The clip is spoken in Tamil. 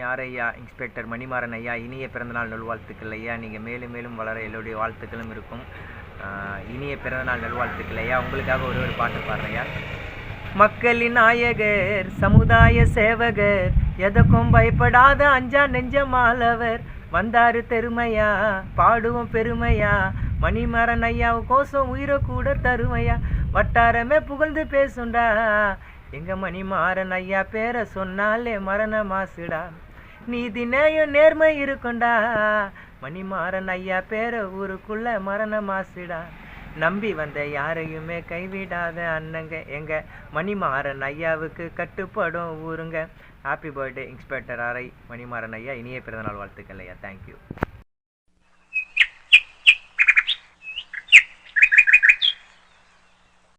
யார் ஐயா? இன்ஸ்பெக்டர் மணிமாறன் ஐயா, இனிய பிறந்தநாள் நல்வாழ்த்துக்கள் ஐயா. நீங்கள் மேலும் மேலும் வளர என்னுடைய வாழ்த்துக்களும் இருக்கும். இனிய பிறந்தநாள் நல்வாழ்த்துக்கள் ஐயா. உங்களுக்காக ஒரு பாட்டு பாடுறேன் ஐயா. மக்களின் நாயகர், சமுதாய சேவகர், எதற்கும் பயப்படாத அஞ்சா நெஞ்சமாலவர், வந்தாரு பெருமையா பாடுவோம் பெருமையா, மணிமாறன் ஐயாவு கோசம் உயிரை கூட தருமையா, வட்டாரமே புகழ்ந்து பேசுண்டா, எங்க மணிமாறன் ஐயா பேரை சொன்னாலே மரண மாசுடா, நீதி நேயம் நேர்மை இருக்குண்டா, மணிமாறன் ஐயா பேரை ஊருக்குள்ள மரண மாசுடா, நம்பி வந்த யாரையுமே கைவிடாத அண்ணங்க, எங்க மணிமாறன் ஐயாவுக்கு கட்டுப்படும் ஊருங்க. ஹாப்பி பர்த்டே இன்ஸ்பெக்டர் ஆரை மணிமாறன் ஐயா. இனிய பிறந்தநாள் வாழ்த்துக்கள் ஐயா. தேங்க்யூ.